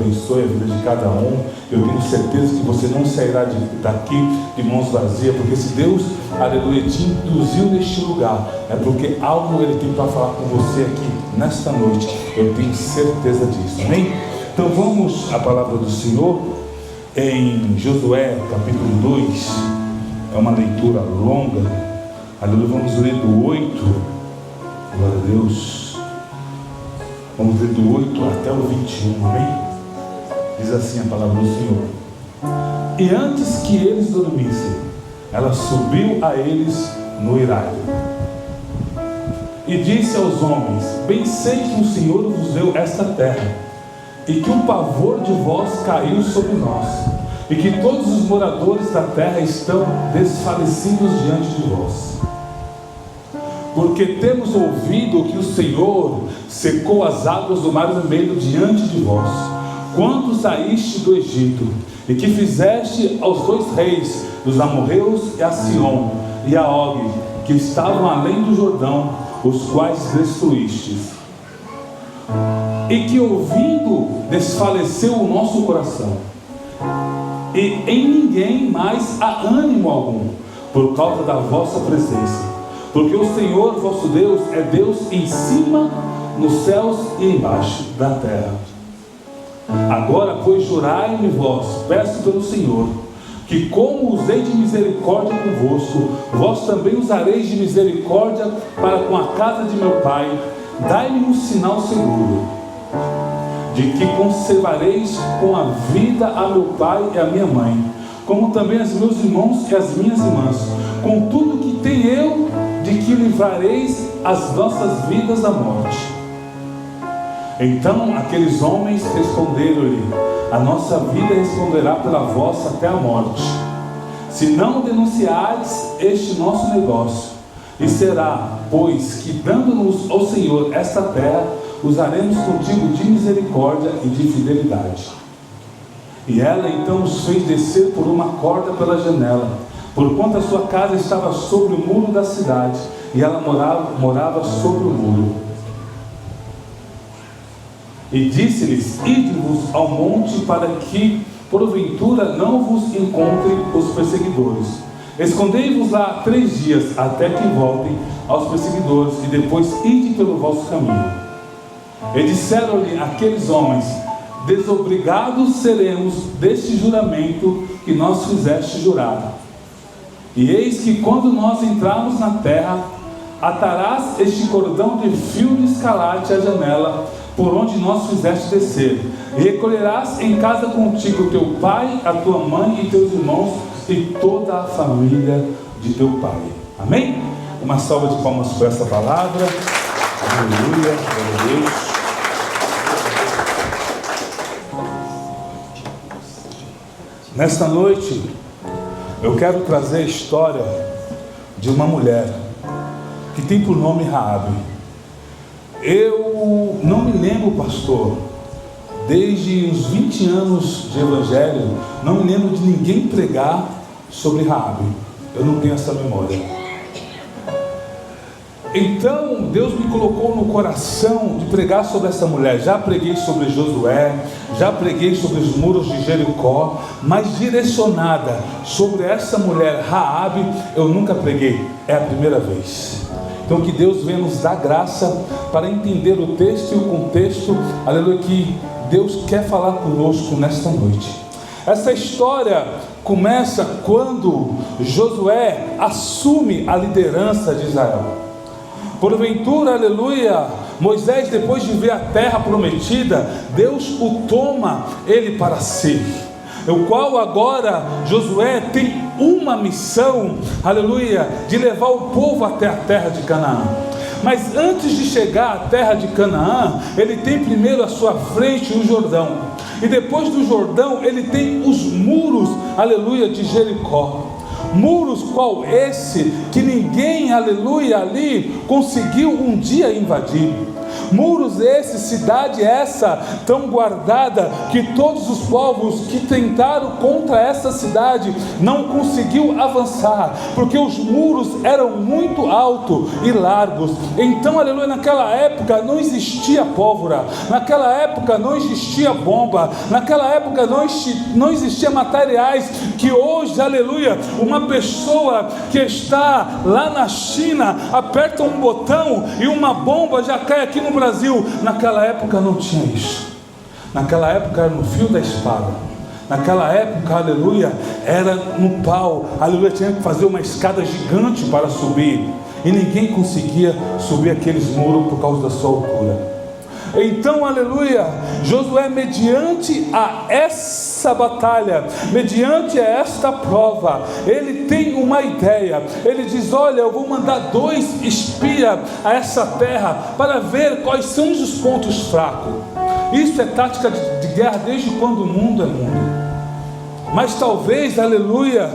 abençoe a vida de cada um. Eu tenho certeza que você não sairá daqui de mãos vazias, porque se Deus, aleluia, te induziu neste lugar, é porque algo Ele tem para falar com você aqui, nesta noite. Eu tenho certeza disso, amém? Então vamos à palavra do Senhor, em Josué, capítulo 2, é uma leitura longa, aleluia, vamos ler do 8, glória a Deus. Vamos ler do 8 até o 21, amém? Diz assim a palavra do Senhor. E antes que eles dormissem, ela subiu a eles no eirado e disse aos homens: bem sei que o Senhor vos deu esta terra, e que o pavor de vós caiu sobre nós, e que todos os moradores da terra estão desfalecidos diante de vós. Porque temos ouvido que o Senhor secou as águas do mar vermelho diante de vós, quando saíste do Egito, e que fizeste aos 2 reis, dos amorreus, e a Sion e a Og, que estavam além do Jordão, os quais destruístes. E que ouvindo desfaleceu o nosso coração, e em ninguém mais há ânimo algum, por causa da vossa presença. Porque o Senhor vosso Deus é Deus em cima, nos céus e embaixo da terra. Agora, pois, jurai-me vós, peço pelo Senhor, que como usei de misericórdia convosco, vós também usareis de misericórdia para com a casa de meu pai. Dai-me um sinal seguro, de que conservareis com a vida a meu pai e a minha mãe, como também as meus irmãos e as minhas irmãs, com tudo que tenho eu, de que livrareis as nossas vidas da morte. Então aqueles homens responderam-lhe: a nossa vida responderá pela vossa até a morte, se não denunciares este nosso negócio. E será, pois, que dando-nos ao Senhor esta terra, usaremos contigo de misericórdia e de fidelidade. E ela então os fez descer por uma corda pela janela, porquanto a sua casa estava sobre o muro da cidade, e ela morava sobre o muro. E disse-lhes: ide-vos ao monte, para que porventura não vos encontrem os perseguidores. Escondei-vos lá 3 dias, até que voltem aos perseguidores, e depois ide pelo vosso caminho. E disseram-lhe aqueles homens: desobrigados seremos deste juramento que nós fizeste jurar. E eis que quando nós entrarmos na terra, atarás este cordão de fio de escarlate à janela, por onde nós fizeste descer, e recolherás em casa contigo teu pai, a tua mãe e teus irmãos, e toda a família de teu pai. Amém? Uma salva de palmas por essa palavra. Aleluia, glória a Deus. Nesta noite, eu quero trazer a história de uma mulher que tem por nome Raabe. Eu não me lembro, pastor, desde os 20 anos de evangelho, não me lembro de ninguém pregar sobre Raabe. Eu não tenho essa memória. Então Deus me colocou no coração de pregar sobre essa mulher. Já preguei sobre Josué, já preguei sobre os muros de Jericó, mas direcionada sobre essa mulher Raabe, eu nunca preguei. É a primeira vez. Então que Deus venha nos dar graça para entender o texto e o contexto, aleluia, que Deus quer falar conosco nesta noite. Essa história começa quando Josué assume a liderança de Israel. Porventura, aleluia, Moisés, depois de ver a terra prometida, Deus o toma ele para si, o qual agora Josué tem uma missão, aleluia, de levar o povo até a terra de Canaã. Mas antes de chegar à terra de Canaã, ele tem primeiro à sua frente o Jordão, e depois do Jordão ele tem os muros, aleluia, de Jericó. Muros qual esse que ninguém, aleluia, ali conseguiu um dia invadir. Muros esses, cidade essa, tão guardada, que todos os povos que tentaram contra essa cidade não conseguiu avançar, porque os muros eram muito altos e largos. Então, aleluia, naquela época não existia pólvora, naquela época não existia bomba, naquela época não existia materiais que hoje, aleluia, uma pessoa que está lá na China aperta um botão e uma bomba já cai aqui no Brasil. Naquela época não tinha isso. Naquela época era no fio da espada. Naquela época, aleluia, era no pau. Aleluia, tinha que fazer uma escada gigante para subir, e ninguém conseguia subir aqueles muros por causa da sua altura. Então, aleluia, Josué, mediante a essa batalha, mediante a esta prova, ele tem uma ideia. Ele diz: olha, eu vou mandar 2 espias a essa terra para ver quais são os pontos fracos. Isso é tática de guerra desde quando o mundo é mundo. Mas talvez, aleluia,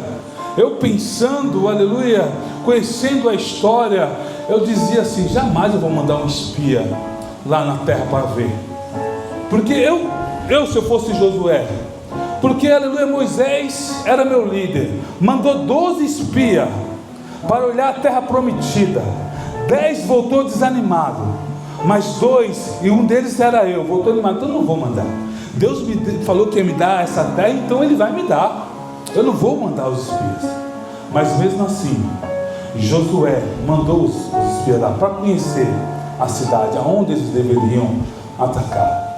eu pensando, aleluia, conhecendo a história, eu dizia assim: jamais eu vou mandar um espia lá na terra para ver. Porque eu se eu fosse Josué, porque, aleluia, Moisés era meu líder, mandou 12 espias para olhar a terra prometida. 10 voltou desanimado, mas 2, e um deles era eu, voltou animado. Então eu não vou mandar. Deus me falou que ia me dar essa terra, então Ele vai me dar. Eu não vou mandar os espias. Mas mesmo assim, Josué mandou os espias lá para conhecer a cidade, aonde eles deveriam atacar.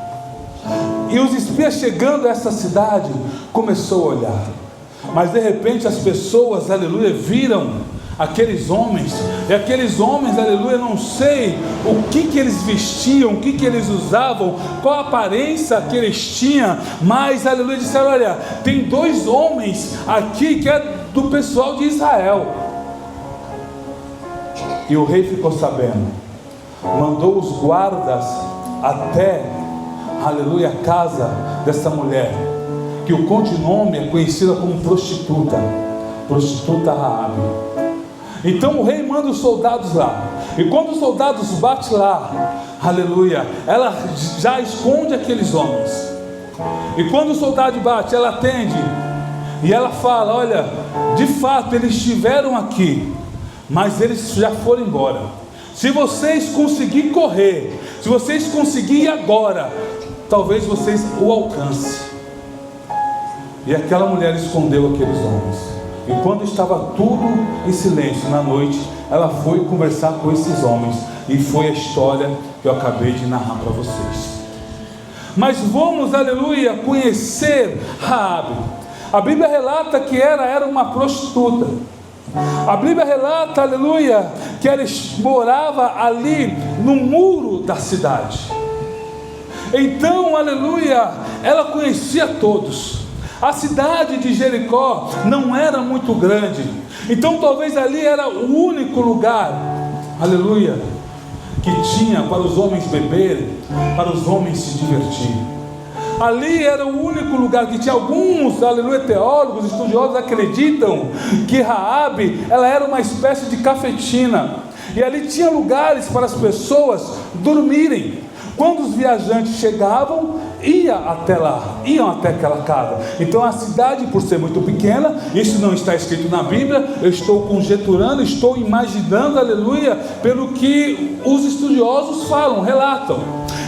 E os espias, chegando a essa cidade, começou a olhar. Mas de repente as pessoas, aleluia, viram aqueles homens. E aqueles homens, aleluia, não sei o que eles vestiam, o que eles usavam, qual a aparência que eles tinham. Mas, aleluia, disseram: olha, tem 2 homens aqui que é do pessoal de Israel. E o rei ficou sabendo, mandou os guardas até, aleluia, a casa dessa mulher, que o codinome é conhecida como prostituta Raabe. Então o rei manda os soldados lá, e quando os soldados batem lá, aleluia, ela já esconde aqueles homens. E quando o soldado bate, ela atende, e ela fala: olha, de fato eles estiveram aqui, mas eles já foram embora. Se vocês conseguirem correr, se vocês conseguirem ir agora, talvez vocês o alcancem. E aquela mulher escondeu aqueles homens. E quando estava tudo em silêncio na noite, ela foi conversar com esses homens. E foi a história que eu acabei de narrar para vocês. Mas vamos, aleluia, conhecer Raabe. A Bíblia relata que era uma prostituta. A Bíblia relata, aleluia, que ela morava ali no muro da cidade. Então, aleluia, ela conhecia todos. A cidade de Jericó não era muito grande, então talvez ali era o único lugar, aleluia, que tinha para os homens beberem, para os homens se divertirem. Ali era o único lugar que tinha. Alguns, aleluia, teólogos, estudiosos acreditam que Raabe, ela era uma espécie de cafetina, e ali tinha lugares para as pessoas dormirem. Quando os viajantes chegavam, iam até aquela casa. Então a cidade, por ser muito pequena, isso não está escrito na Bíblia, eu estou conjecturando, estou imaginando, aleluia, pelo que os estudiosos falam, relatam.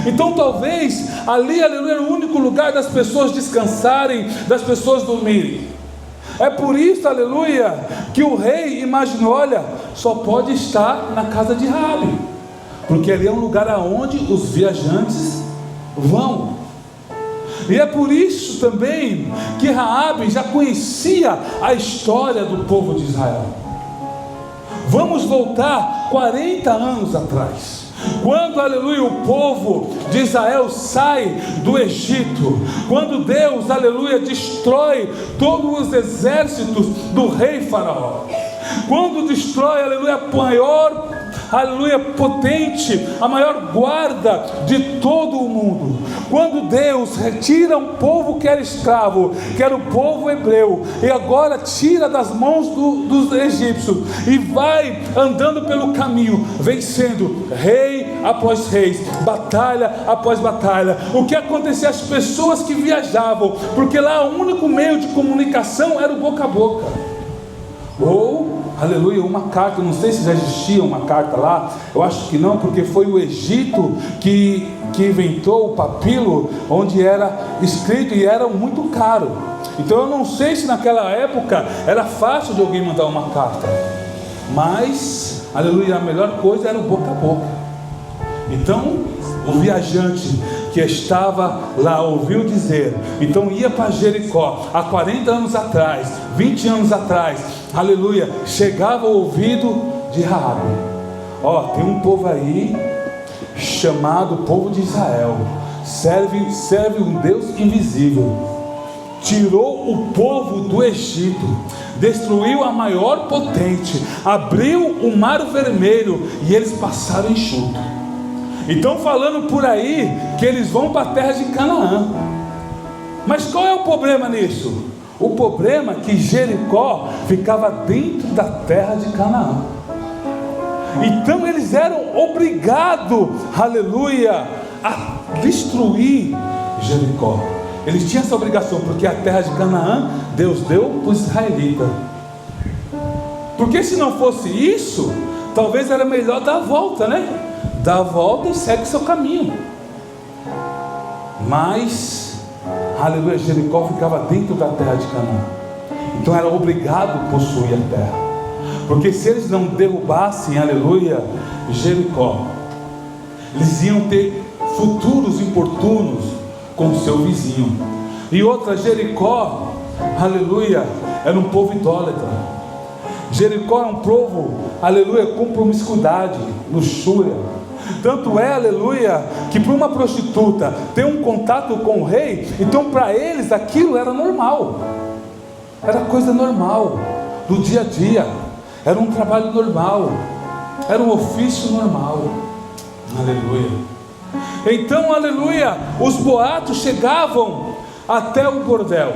Então talvez ali, aleluia, era o único lugar das pessoas descansarem, das pessoas dormirem. É por isso, aleluia, que o rei imaginou: olha, só pode estar na casa de Raabe, porque ali é um lugar aonde os viajantes vão. E é por isso também que Raabe já conhecia a história do povo de Israel. Vamos voltar 40 anos atrás, quando, aleluia, o povo de Israel sai do Egito, quando Deus, aleluia, destrói todos os exércitos do rei Faraó, quando destrói, aleluia, a maior aleluia, potente, a maior guarda de todo o mundo. Quando Deus retira um povo que era escravo, que era o povo hebreu, e agora tira das mãos dos egípcios, e vai andando pelo caminho, vencendo rei após rei, batalha após batalha. O que acontecia? As pessoas que viajavam, porque lá o único meio de comunicação era o boca a boca, ou, aleluia, uma carta. Não sei se já existia uma carta lá, eu acho que não, porque foi o Egito que inventou o papiro, onde era escrito, e era muito caro. Então eu não sei se naquela época era fácil de alguém mandar uma carta, mas, aleluia, a melhor coisa era o boca a boca. Então o viajante que estava lá ouviu dizer, então ia para Jericó há 40 anos atrás, 20 anos atrás, aleluia, chegava ao ouvido de Raabe: ó, tem um povo aí chamado povo de Israel, serve um Deus invisível, tirou o povo do Egito, destruiu a maior potente, abriu o mar vermelho e eles passaram enxuto. Então falando por aí que eles vão para a terra de Canaã. Mas qual é o problema nisso? O problema é que Jericó ficava dentro da terra de Canaã. Então eles eram obrigados, aleluia, a destruir Jericó. Eles tinham essa obrigação, porque a terra de Canaã Deus deu para os israelitas. Porque se não fosse isso, talvez era melhor dar a volta, né? Dá a volta e segue seu caminho. Mas, aleluia, Jericó ficava dentro da terra de Canaã. Então era obrigado a possuir a terra, porque se eles não derrubassem, aleluia, Jericó, eles iam ter futuros importunos com o seu vizinho. E outra, Jericó, aleluia, era um povo idólatra. Jericó é um povo, aleluia, com promiscuidade, luxúria. Tanto é, aleluia, que para uma prostituta ter um contato com o rei, então para eles aquilo era normal, era coisa normal, do dia a dia, era um trabalho normal, era um ofício normal, aleluia. Então, aleluia, os boatos chegavam até o bordel,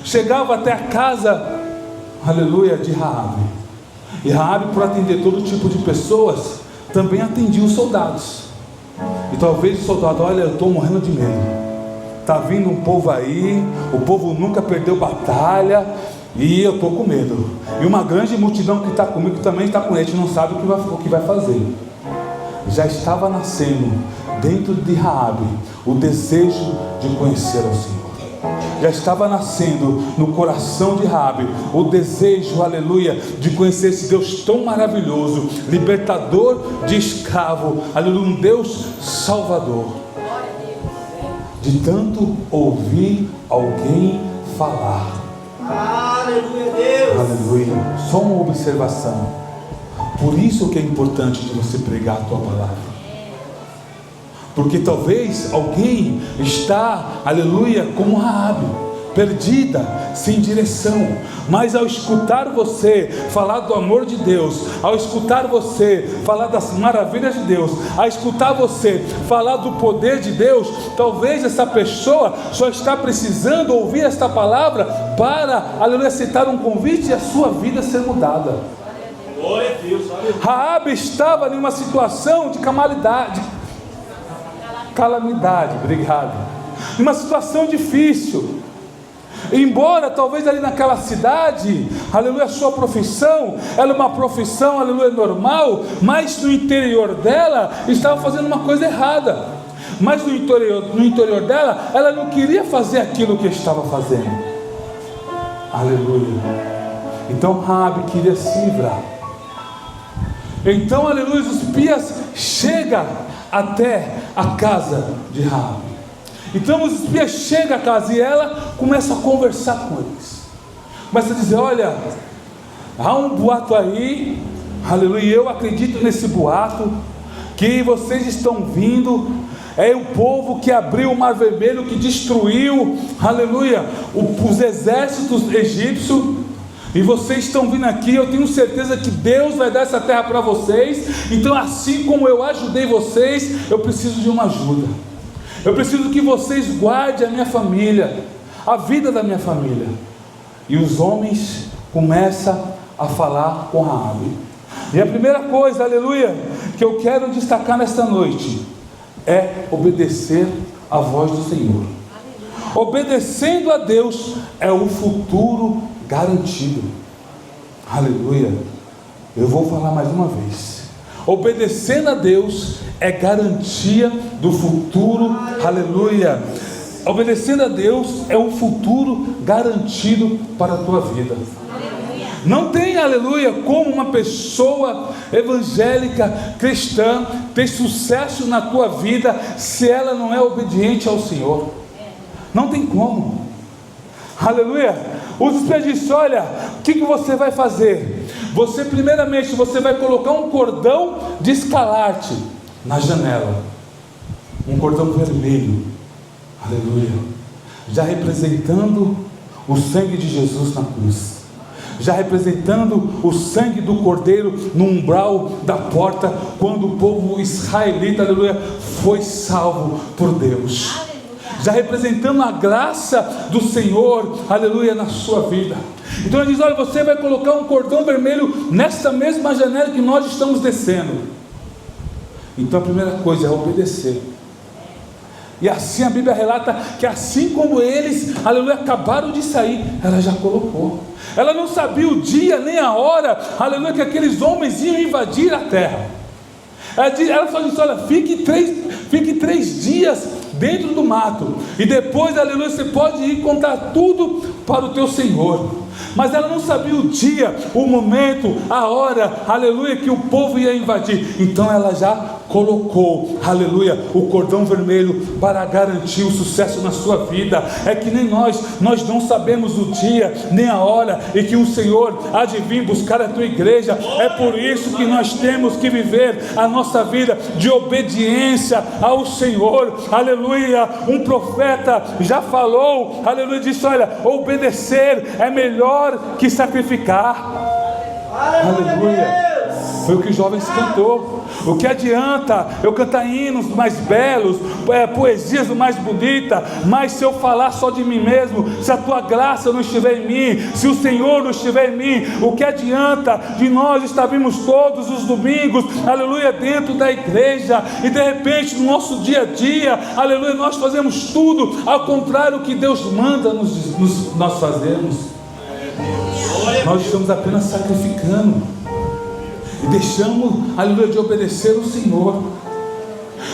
chegavam até a casa, aleluia, de Raabe. E Raabe, por atender todo tipo de pessoas, também atendia os soldados. E talvez o soldado: olha, eu estou morrendo de medo, está vindo um povo aí, o povo nunca perdeu batalha, e eu estou com medo. E uma grande multidão que está comigo também está com ele, a gente não sabe o que vai fazer. Já estava nascendo dentro de Raabe o desejo de conhecer ao Senhor. Já estava nascendo no coração de Raabe o desejo, aleluia, de conhecer esse Deus tão maravilhoso, libertador de escravo, aleluia, um Deus salvador. De tanto ouvir alguém falar. Aleluia, Deus. Aleluia. Só uma observação. Por isso que é importante de você pregar a tua palavra. Porque talvez alguém está, aleluia, como Raabe, perdida, sem direção. Mas ao escutar você falar do amor de Deus, ao escutar você falar das maravilhas de Deus, ao escutar você falar do poder de Deus, talvez essa pessoa só está precisando ouvir esta palavra para, aleluia, aceitar um convite e a sua vida ser mudada. Glória a Deus, aleluia. Raabe estava em uma situação de calamidade, obrigado, uma situação difícil. Embora talvez ali naquela cidade, aleluia, a sua profissão, ela é uma profissão, aleluia, normal, mas no interior dela estava fazendo uma coisa errada. Mas no interior dela, ela não queria fazer aquilo que estava fazendo. Aleluia. Então Raabe queria se livrar. Então, aleluia, os espias chegam até a casa de Raabe. Então os espias chegam à casa e ela começa a conversar com eles. Começa a dizer: olha, há um boato aí, aleluia, eu acredito nesse boato, que vocês estão vindo, é o povo que abriu o mar vermelho, que destruiu, aleluia, os exércitos egípcios. E vocês estão vindo aqui, eu tenho certeza que Deus vai dar essa terra para vocês. Então, assim como eu ajudei vocês, eu preciso de uma ajuda. Eu preciso que vocês guardem a minha família, a vida da minha família. E os homens começam a falar com Raabe. E a primeira coisa, aleluia, que eu quero destacar nesta noite é obedecer à voz do Senhor. Obedecendo a Deus é o futuro garantido. Aleluia. Eu vou falar mais uma vez. Obedecendo a Deus é garantia do futuro. Aleluia. Obedecendo a Deus é um futuro garantido para a tua vida. Não tem, aleluia, como uma pessoa evangélica, cristã, ter sucesso na tua vida se ela não é obediente ao Senhor. Não tem como. Aleluia. Os Espíritos dizem: olha, o que você vai fazer? Você primeiramente, você vai colocar um cordão de escarlate na janela. Um cordão vermelho. Aleluia. Já representando o sangue de Jesus na cruz. Já representando o sangue do Cordeiro no umbral da porta, quando o povo israelita, aleluia, foi salvo por Deus. Já representando a graça do Senhor, aleluia, na sua vida. Então ele diz: olha, você vai colocar um cordão vermelho nesta mesma janela que nós estamos descendo. Então a primeira coisa é obedecer. E assim a Bíblia relata que assim como eles, aleluia, acabaram de sair, ela já colocou. Ela não sabia o dia nem a hora, aleluia, que aqueles homens iam invadir a terra. Ela só disse: olha, fique três dias dentro do mato, e depois, aleluia, você pode ir contar tudo para o teu Senhor. Mas ela não sabia o dia, o momento, a hora, aleluia, que o povo ia invadir. Então ela já colocou, aleluia, o cordão vermelho para garantir o sucesso na sua vida. É que nem nós não sabemos o dia, nem a hora em que o Senhor há de vir buscar a tua igreja. É por isso que nós temos que viver a nossa vida de obediência ao Senhor, aleluia. Um profeta já falou, aleluia, disse: olha, obedecer é melhor que sacrificar. Aleluia. Foi o que os jovens cantou. O que adianta eu cantar hinos mais belos, poesias mais bonitas, mas se eu falar só de mim mesmo, se a tua graça não estiver em mim, se o Senhor não estiver em mim, o que adianta de nós estarmos todos os domingos, aleluia, dentro da igreja, e de repente no nosso dia a dia, aleluia, nós fazemos tudo ao contrário do que Deus manda nós fazermos. Nós estamos apenas sacrificando e deixamos, aleluia, de obedecer o Senhor.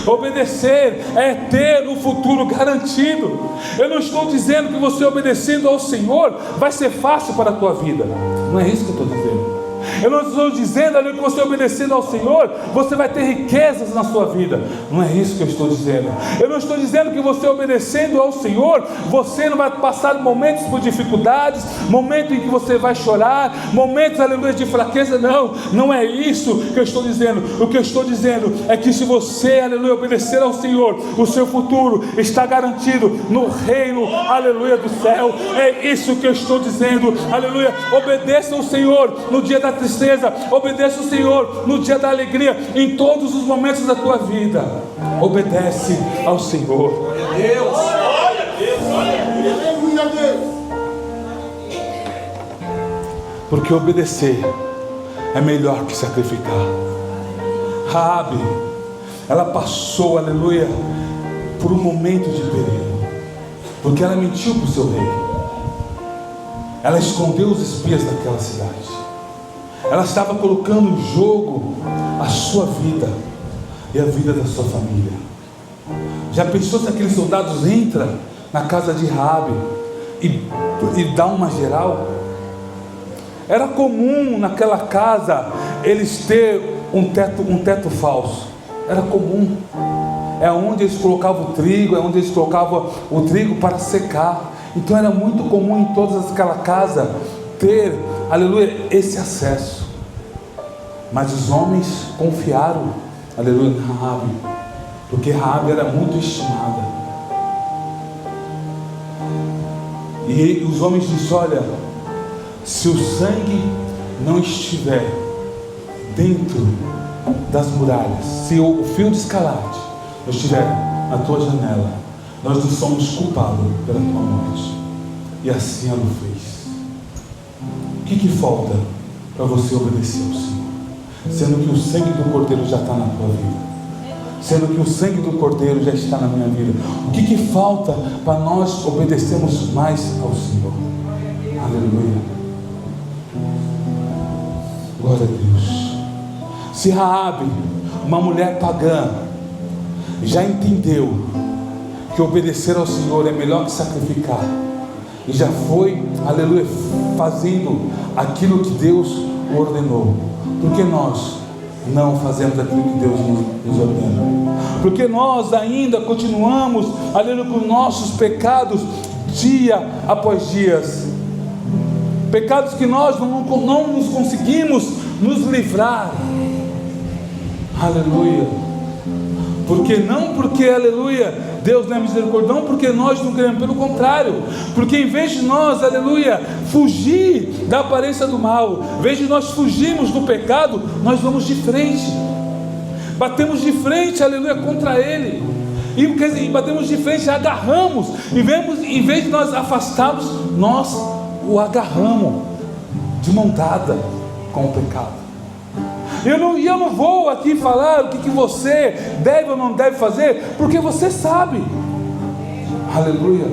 Obedecer é ter o futuro garantido. Eu não estou dizendo que você obedecendo ao Senhor vai ser fácil para a tua vida. Não é isso que eu estou dizendo. Eu não estou dizendo, aleluia, que você obedecendo ao Senhor, você vai ter riquezas na sua vida. Não é isso que eu estou dizendo. Eu não estou dizendo que você obedecendo ao Senhor, você não vai passar momentos por dificuldades, momentos em que você vai chorar, momentos, aleluia, de fraqueza. Não é isso que eu estou dizendo. O que eu estou dizendo é que se você, aleluia, obedecer ao Senhor, o seu futuro está garantido no reino, aleluia, do céu. É isso que eu estou dizendo, aleluia. Obedeça ao Senhor no dia da tristeza, obedeça o Senhor no dia da alegria, em todos os momentos da tua vida. Obedece ao Senhor. Glória a Deus, glória a Deus, glória a Deus. Porque obedecer é melhor que sacrificar. Raabe, ela passou, aleluia, por um momento de perigo, porque ela mentiu para o seu rei. Ela escondeu os espias daquela cidade. Ela estava colocando em jogo a sua vida e a vida da sua família. Já pensou se aqueles soldados entram na casa de Raabe e dá uma geral? Era comum naquela casa eles ter um teto falso. Era comum. É onde eles colocavam o trigo, é onde eles colocavam o trigo para secar. Então era muito comum em todas aquela casa ter, aleluia, esse acesso. Mas os homens confiaram, aleluia, em Raabe, porque Raabe era muito estimada. E os homens disseram: olha, Se o sangue não estiver dentro das muralhas, se o fio de escarlate não estiver na tua janela, nós não somos culpados pela tua morte. E assim ela o fez. O que falta para você obedecer ao Senhor? Sendo que o sangue do Cordeiro já está na tua vida, sendo que o sangue do Cordeiro já está na minha vida. O que falta para nós obedecermos mais ao Senhor? Aleluia. Glória a Deus. Se Raabe, uma mulher pagã, já entendeu que obedecer ao Senhor é melhor que sacrificar, e já foi, aleluia, fazendo aquilo que Deus ordenou, porque nós não fazemos aquilo que Deus nos ordena? Porque nós ainda continuamos, aleluia, com nossos pecados dia após dia, pecados que nós não nos conseguimos nos livrar. Aleluia. Porque aleluia, Deus não é misericórdia, não porque nós não queremos, pelo contrário, porque em vez de nós, aleluia, fugir da aparência do mal, em vez de nós fugirmos do pecado, nós vamos de frente, batemos de frente, aleluia, contra ele, e batemos de frente, agarramos, e vemos, em vez de nós afastarmos, nós o agarramos de mão dada com o pecado. Eu não vou aqui falar o que você deve ou não deve fazer, porque você sabe. Aleluia.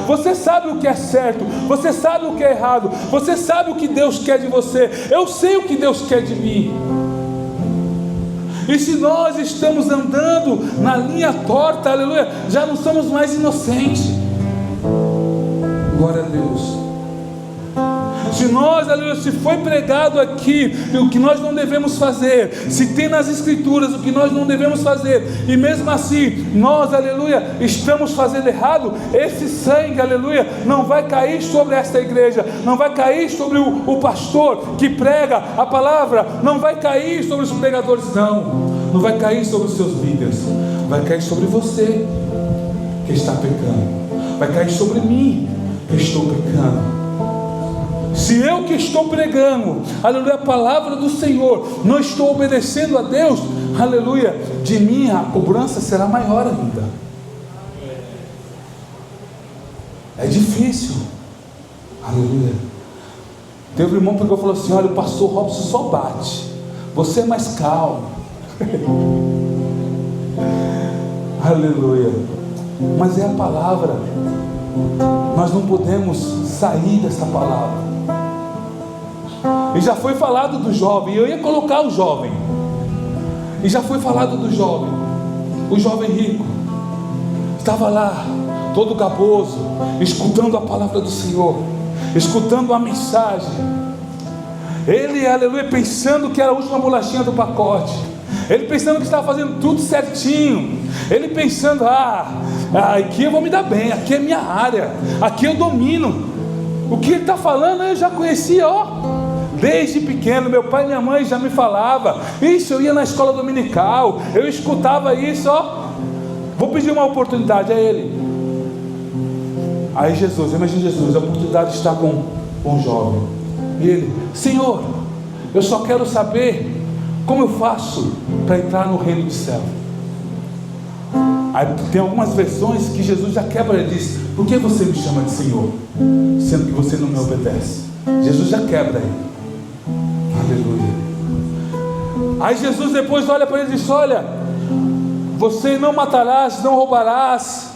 Você sabe o que é certo, você sabe o que é errado, você sabe o que Deus quer de você. Eu sei o que Deus quer de mim. E se nós estamos andando na linha torta, aleluia, já não somos mais inocentes. Glória a Deus. Se nós, aleluia, se foi pregado aqui o que nós não devemos fazer, se tem nas escrituras o que nós não devemos fazer, e mesmo assim nós, aleluia, estamos fazendo errado, esse sangue, aleluia, não vai cair sobre esta igreja, não vai cair sobre o pastor que prega a palavra, não vai cair sobre os pregadores, não vai cair sobre os seus líderes, vai cair sobre você que está pecando, vai cair sobre mim que estou pecando. Se eu que estou pregando, aleluia, a palavra do Senhor, não estou obedecendo a Deus, aleluia, de mim a cobrança será maior ainda. É difícil. Aleluia. Teve um irmão que pegou e falou assim: olha, o pastor Robson só bate, você é mais calmo. Aleluia. Mas é a palavra, nós não podemos sair dessa palavra. E já foi falado do jovem, eu ia colocar o jovem, e já foi falado do jovem, o jovem rico, estava lá, todo gaboso, escutando a palavra do Senhor, escutando a mensagem, ele, aleluia, pensando que era a última bolachinha do pacote, ele pensando que estava fazendo tudo certinho, ele pensando, aqui eu vou me dar bem, aqui é minha área, aqui eu domino, o que ele está falando eu já conhecia, desde pequeno, meu pai e minha mãe já me falavam isso, eu ia na escola dominical, eu escutava isso, vou pedir uma oportunidade a ele. Aí Jesus, imagina Jesus, a oportunidade está com um jovem, e ele: Senhor, eu só quero saber como eu faço para entrar no reino do céu. Aí tem algumas versões que Jesus já quebra e diz: por que você me chama de Senhor, sendo que você não me obedece? Jesus já quebra ele. Aleluia. Aí Jesus depois olha para ele e diz: olha, você não matarás, não roubarás,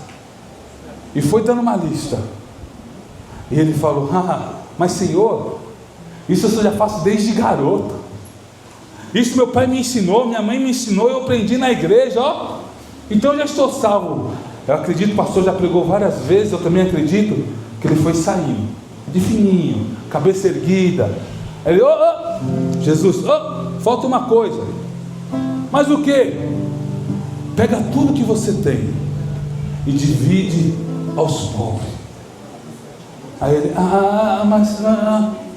e foi dando uma lista. E ele falou: mas Senhor, isso eu já faço desde garoto, isso meu pai me ensinou, minha mãe me ensinou, eu aprendi na igreja, então eu já estou salvo. Eu acredito, o pastor já pregou várias vezes, eu também acredito que ele foi saindo, de fininho, cabeça erguida. Ele: Jesus, falta uma coisa. Mas o que? Pega tudo que você tem e divide aos pobres. Aí ele: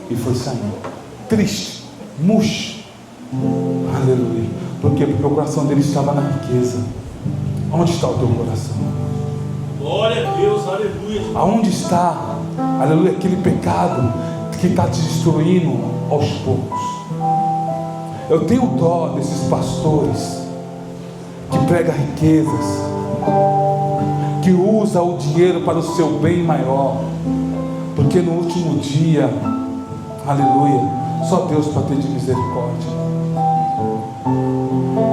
e foi saindo, triste, murcho. Aleluia. Por quê? Porque o coração dele estava na riqueza. Onde está o teu coração? Glória a Deus, aleluia. Aonde está, aleluia, aquele pecado que está te destruindo aos poucos. Eu tenho dó desses pastores que pregam riquezas, que usa o dinheiro para o seu bem maior, porque no último dia, aleluia, só Deus para ter de misericórdia.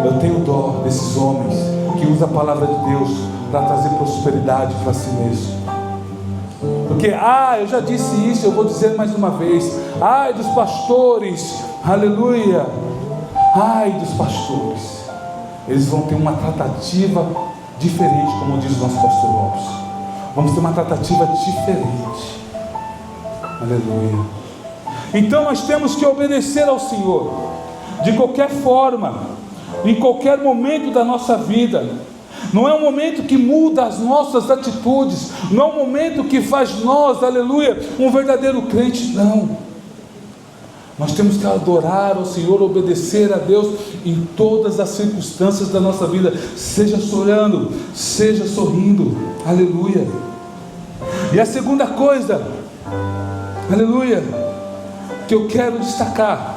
Eu tenho dó desses homens que usam a palavra de Deus para trazer prosperidade para si mesmo. Porque, eu já disse isso, eu vou dizer mais uma vez, ai dos pastores, aleluia, ai dos pastores, eles vão ter uma tratativa diferente, como diz o nosso pastor Lopes. Vamos ter uma tratativa diferente, aleluia. Então nós temos que obedecer ao Senhor, de qualquer forma, em qualquer momento da nossa vida. Não é um momento que muda as nossas atitudes, não é um momento que faz nós, aleluia, um verdadeiro crente, não. Nós temos que adorar ao Senhor, obedecer a Deus em todas as circunstâncias da nossa vida, seja chorando, seja sorrindo, aleluia. E a segunda coisa, aleluia, que eu quero destacar,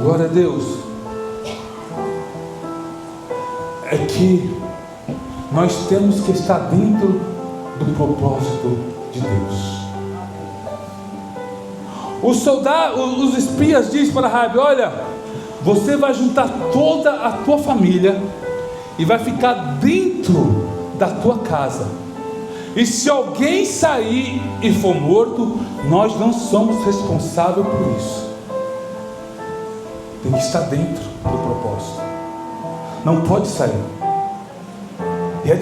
glória a Deus, é que nós temos que estar dentro do propósito de Deus. Os espias dizem para Raabe: olha, você vai juntar toda a tua família e vai ficar dentro da tua casa, e se alguém sair e for morto, nós não somos responsáveis por isso. Tem que estar dentro do propósito, não pode sair. E é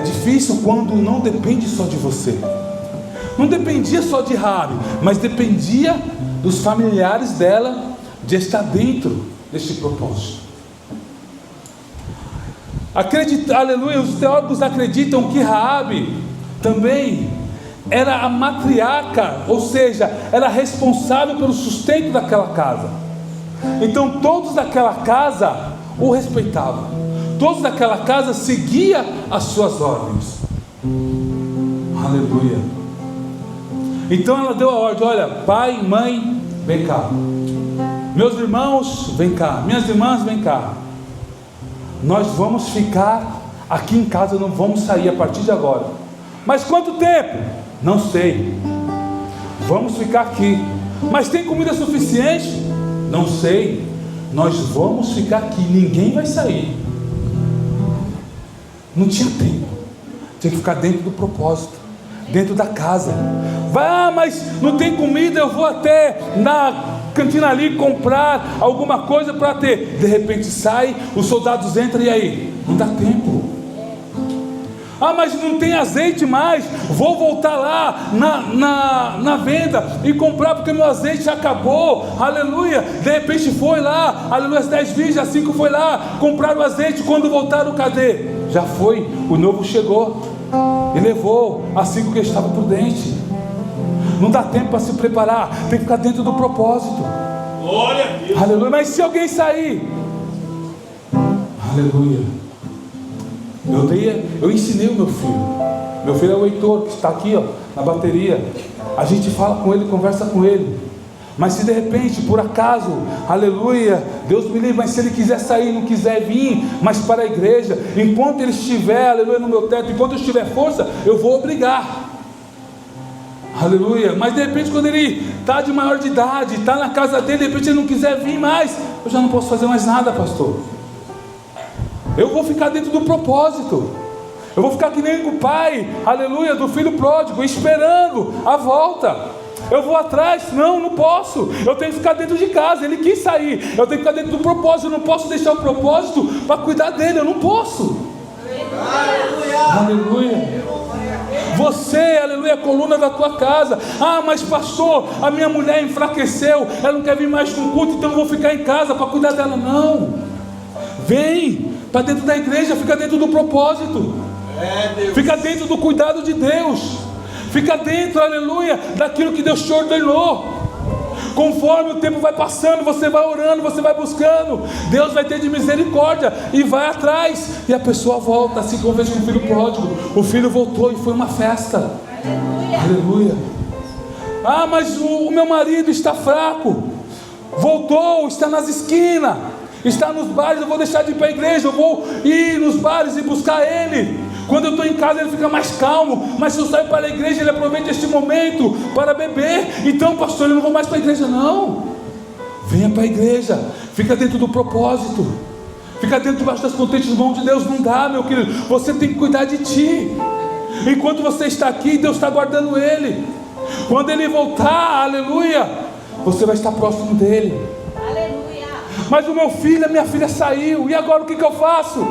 difícil quando não depende só de você. Não dependia só de Raabe, mas dependia dos familiares dela de estar dentro deste propósito. Aleluia, os teólogos acreditam que Raabe também era a matriarca, ou seja, era responsável pelo sustento daquela casa. Então todos daquela casa o respeitavam, todos daquela casa seguiam as suas ordens. Aleluia. Então ela deu a ordem: olha, pai, mãe, vem cá, meus irmãos, vem cá, minhas irmãs, vem cá, nós vamos ficar aqui em casa, não vamos sair a partir de agora. Mas quanto tempo? Não sei. Vamos ficar aqui. Mas tem comida suficiente? Não sei. Nós vamos ficar aqui, ninguém vai sair. Não tinha tempo, tinha que ficar dentro do propósito, dentro da casa. Mas não tem comida, eu vou até na cantina ali comprar alguma coisa para ter. De repente sai, os soldados entram, e aí? Não dá tempo. Mas não tem azeite mais, vou voltar lá na venda e comprar, porque meu azeite já acabou, aleluia. De repente foi lá, aleluia, às 10h20, às 5 foi lá, compraram o azeite. Quando voltaram, cadê? Já foi, o novo chegou e levou, assim que estava prudente. Não dá tempo para se preparar, tem que ficar dentro do propósito. Glória a Deus. Aleluia. Mas se alguém sair, aleluia, eu ensinei o meu filho é o Heitor, que está aqui, na bateria. A gente fala com ele, conversa com ele. Mas se de repente, por acaso, aleluia, Deus me livre, mas se ele quiser sair, não quiser vir, mas para a igreja, enquanto ele estiver, aleluia, no meu teto, enquanto eu tiver força, eu vou obrigar, aleluia. Mas de repente, quando ele está de maior de idade, está na casa dele, de repente ele não quiser vir mais, eu já não posso fazer mais nada, pastor. Eu vou ficar dentro do propósito. Eu vou ficar que nem o pai, aleluia, do filho pródigo, esperando a volta. Eu vou atrás, não posso. Eu tenho que ficar dentro de casa. Ele quis sair, eu tenho que ficar dentro do propósito. Eu não posso deixar o propósito para cuidar dele, eu não posso. Aleluia. Você, aleluia, é a coluna da tua casa. Mas pastor, a minha mulher enfraqueceu, ela não quer vir mais com o culto, então eu vou ficar em casa para cuidar dela. Não, vem para dentro da igreja, fica dentro do propósito, fica dentro do cuidado de Deus, fica dentro, aleluia, daquilo que Deus te ordenou. Conforme o tempo vai passando, você vai orando, você vai buscando, Deus vai ter de misericórdia e vai atrás, e a pessoa volta. Assim como fez com o filho pródigo, o filho voltou e foi uma festa. Aleluia. Ah, mas o meu marido está fraco, voltou, está nas esquinas, está nos bares. Eu vou deixar de ir para a igreja, eu vou ir nos bares e buscar ele. Quando eu estou em casa ele fica mais calmo, mas se eu sair para a igreja ele aproveita este momento para beber. Então, pastor, eu não vou mais para a igreja. Não, venha para a igreja, fica dentro do propósito, fica dentro debaixo das potentes mãos de Deus. Não dá, meu querido, você tem que cuidar de ti. Enquanto você está aqui, Deus está guardando ele. Quando ele voltar, aleluia, você vai estar próximo dele. Aleluia. Mas o meu filho, a minha filha saiu, e agora o que eu faço?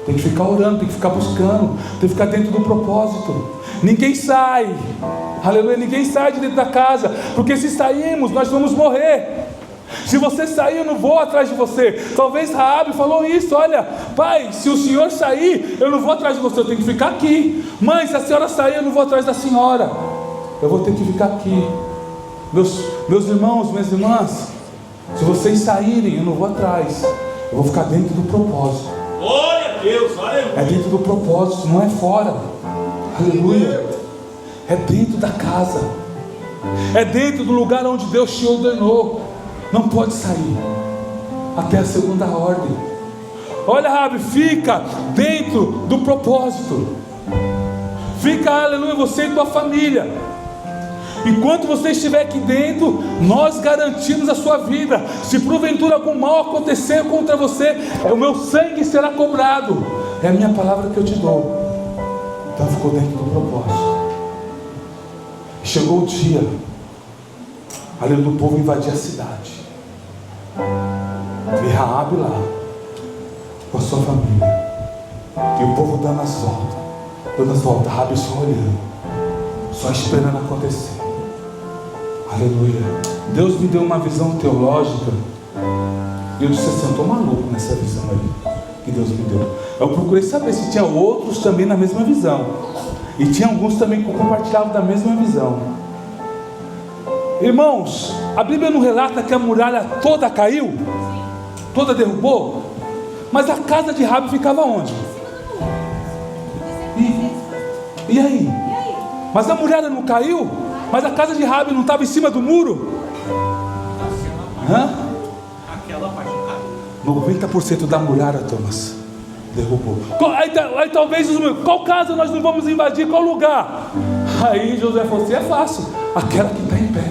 Tem que ficar orando, tem que ficar buscando, tem que ficar dentro do propósito. Ninguém sai, aleluia, ninguém sai de dentro da casa, porque se sairmos, nós vamos morrer. Se você sair, eu não vou atrás de você. Talvez Raabe falou isso: olha, pai, se o senhor sair, eu não vou atrás de você, eu tenho que ficar aqui. Mãe, se a senhora sair, eu não vou atrás da senhora, eu vou ter que ficar aqui. Meus irmãos, minhas irmãs, se vocês saírem, eu não vou atrás, eu vou ficar dentro do propósito. Glória a Deus, aleluia. É dentro do propósito, não é fora. Aleluia. É dentro da casa, é dentro do lugar onde Deus te ordenou. Não pode sair até a segunda ordem. Olha, Raabe, fica dentro do propósito. Fica, aleluia, você e tua família. Enquanto você estiver aqui dentro, nós garantimos a sua vida. Se porventura algum mal acontecer contra você, o meu sangue será cobrado. É a minha palavra que eu te dou. Então ficou dentro do propósito. Chegou o dia, aleluia, do povo invadir a cidade. E Raabe lá, com a sua família, e o povo dando as voltas, Raabe só olhando, só esperando acontecer. Aleluia. Deus me deu uma visão teológica, e eu disse assim: eu estou maluco nessa visão aí que Deus me deu. Eu procurei saber se tinha outros também na mesma visão, e tinha alguns também que compartilhavam da mesma visão. Irmãos, a Bíblia não relata que a muralha toda caiu, toda derrubou, mas a casa de Raabe ficava onde? E aí? Mas a muralha não caiu? Mas a casa de Raabe não estava em cima do muro? Aquela parte caiu. 90% da muralha, Thomas, derrubou. Aí talvez, qual casa nós não vamos invadir? Qual lugar? Aí Josué falou assim: é fácil, aquela que está em pé.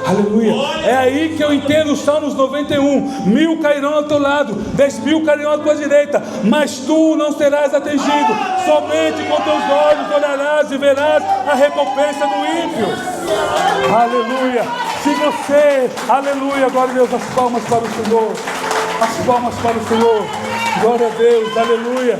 Aleluia. É aí que eu entendo os Salmos 91. 1000 cairão ao teu lado, 10.000 cairão à tua direita, mas tu não serás atingido. Somente com teus olhos olharás e verás a recompensa do ímpio. Aleluia. Se você, aleluia, glória a Deus, as palmas para o Senhor, as palmas para o Senhor, glória a Deus, aleluia.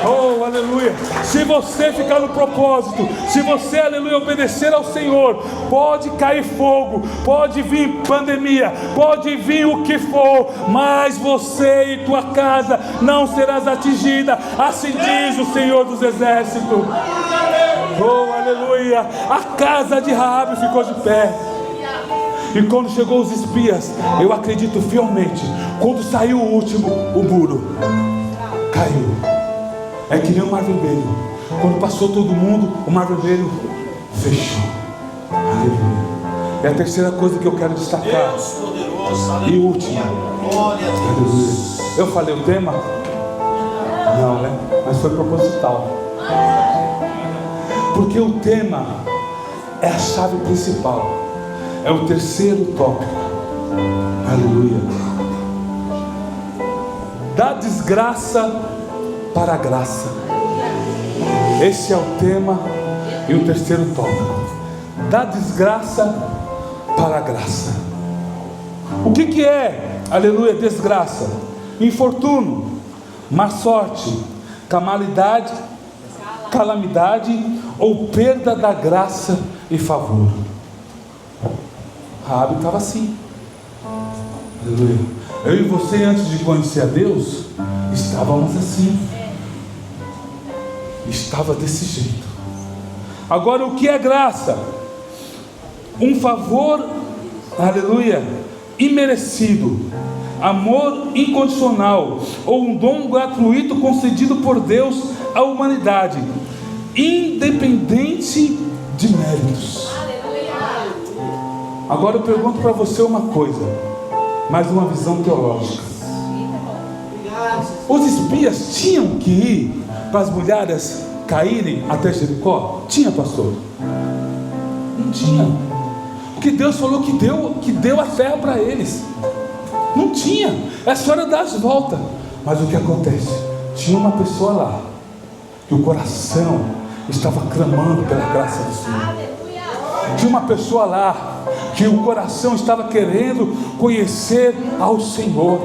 Oh, aleluia. Se você ficar no propósito, se você, aleluia, obedecer ao Senhor, pode cair fogo, pode vir pandemia, pode vir o que for, mas você e tua casa não serás atingida. Assim diz o Senhor dos Exércitos. Oh, aleluia. A casa de Raabe ficou de pé. E quando chegou os espias, eu acredito fielmente, quando saiu o último, o muro caiu. É que nem o Mar Vermelho. Quando passou todo mundo, o Mar Vermelho fechou. Aleluia. É a terceira coisa que eu quero destacar. Deus poderoso, E última. glória a Deus. Aleluia. Eu falei o tema? Não, né? Mas foi proposital. Porque o tema é a chave principal. É o terceiro tópico. Aleluia. Da desgraça para a graça. Esse é o tema e o terceiro tópico. Da desgraça para a graça. O que é, aleluia, desgraça? Infortúnio, má sorte, calamidade ou perda da graça e favor. Raabe estava assim. Aleluia. Eu e você, antes de conhecer a Deus, estávamos assim. Estava desse jeito. Agora, o que é graça? Um favor, aleluia, imerecido, amor incondicional, ou um dom gratuito concedido por Deus à humanidade, independente semente de méritos. Agora eu pergunto para você uma coisa, mais uma visão teológica. Os espias tinham que ir para as mulheres caírem até Jericó? Tinha, pastor? Não tinha. Porque Deus falou que deu a terra para eles. Não tinha. É só dar as voltas. Mas o que acontece? Tinha uma pessoa lá que o coração estava clamando pela graça do Senhor. Tinha uma pessoa lá que o coração estava querendo conhecer ao Senhor.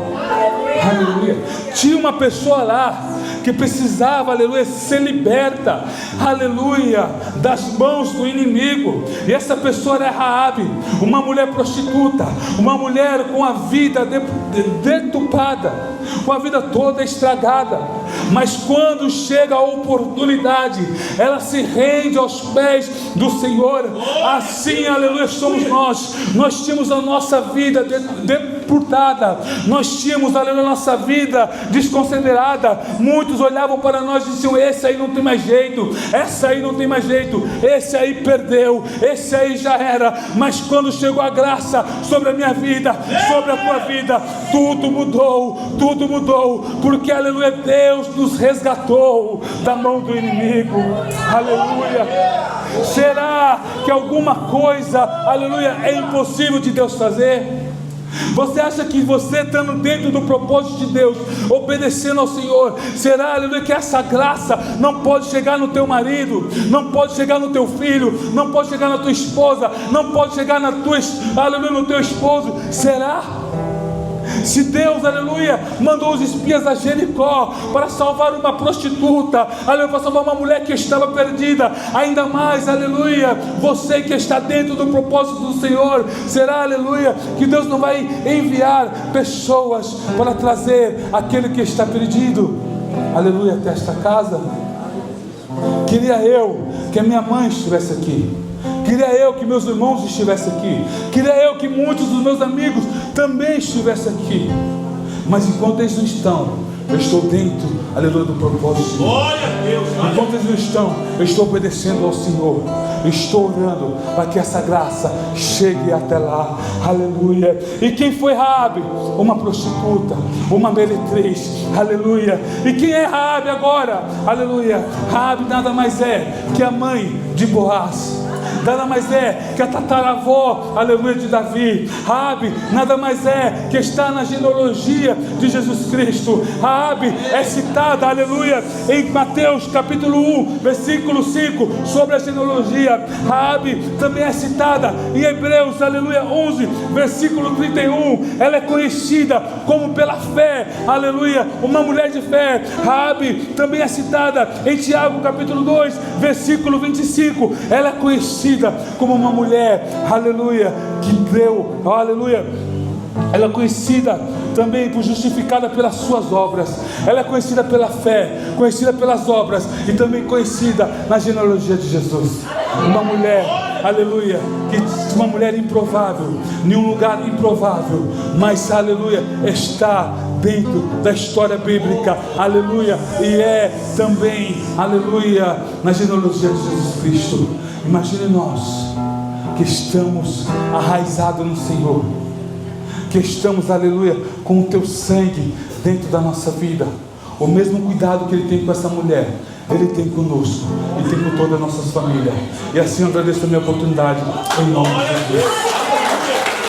Aleluia. Tinha uma pessoa lá que precisava, aleluia, ser liberta, aleluia, das mãos do inimigo. E essa pessoa era Raabe, uma mulher prostituta, uma mulher com a vida deturpada, com a vida toda estragada. Mas quando chega a oportunidade, ela se rende aos pés do Senhor. Assim, aleluia, somos nós. Nós tínhamos a nossa vida deturpada, nós tínhamos, aleluia, a nossa vida desconsiderada. Muitos olhavam para nós e diziam: esse aí não tem mais jeito, essa aí não tem mais jeito, esse aí perdeu, esse aí já era. Mas quando chegou a graça sobre a minha vida, sobre a tua vida, tudo mudou, porque, aleluia, Deus nos resgatou da mão do inimigo. Aleluia. Será que alguma coisa, aleluia, é impossível de Deus fazer? Você acha que você estando dentro do propósito de Deus, obedecendo ao Senhor, será, aleluia, que essa graça não pode chegar no teu marido, não pode chegar no teu filho, não pode chegar na tua esposa, não pode chegar aleluia, no teu esposo? Será? Se Deus, aleluia, mandou os espias a Jericó para salvar uma prostituta, aleluia, para salvar uma mulher que estava perdida, ainda mais, aleluia, você que está dentro do propósito do Senhor, será, aleluia, que Deus não vai enviar pessoas para trazer aquele que está perdido, aleluia, até esta casa? Queria eu que a minha mãe estivesse aqui, queria eu que meus irmãos estivessem aqui, queria eu que muitos dos meus amigos também estivessem aqui, mas enquanto eles não estão, eu estou dentro, aleluia, do propósito. Glória a Deus. Enquanto eles não estão, eu estou obedecendo ao Senhor, eu estou orando para que essa graça chegue até lá, aleluia. E quem foi Raabe? Uma prostituta, uma meretriz, aleluia. E quem é Raabe agora? Aleluia. Raabe nada mais é que a mãe de Boaz, nada mais é que a tataravó, aleluia, de Davi. Raabe nada mais é que está na genealogia de Jesus Cristo. Raabe é citada, aleluia, em Mateus capítulo 1, versículo 5, sobre a genealogia. Raabe também é citada em Hebreus, aleluia, 11, versículo 31. Ela é conhecida como pela fé, aleluia, uma mulher de fé. Raabe também é citada em Tiago capítulo 2, versículo 25. Ela é conhecida como uma mulher, aleluia, que deu, aleluia, ela é conhecida também por justificada pelas suas obras. Ela é conhecida pela fé, conhecida pelas obras e também conhecida na genealogia de Jesus. Uma mulher, aleluia, uma mulher improvável, em um lugar improvável, mas, aleluia, está dentro da história bíblica, aleluia, e é também, aleluia, na genealogia de Jesus Cristo. Imagine nós que estamos arraizados no Senhor, que estamos, aleluia, com o teu sangue dentro da nossa vida. O mesmo cuidado que Ele tem com essa mulher, Ele tem conosco e tem com todas as nossas famílias. E assim eu agradeço a minha oportunidade, em nome de Jesus.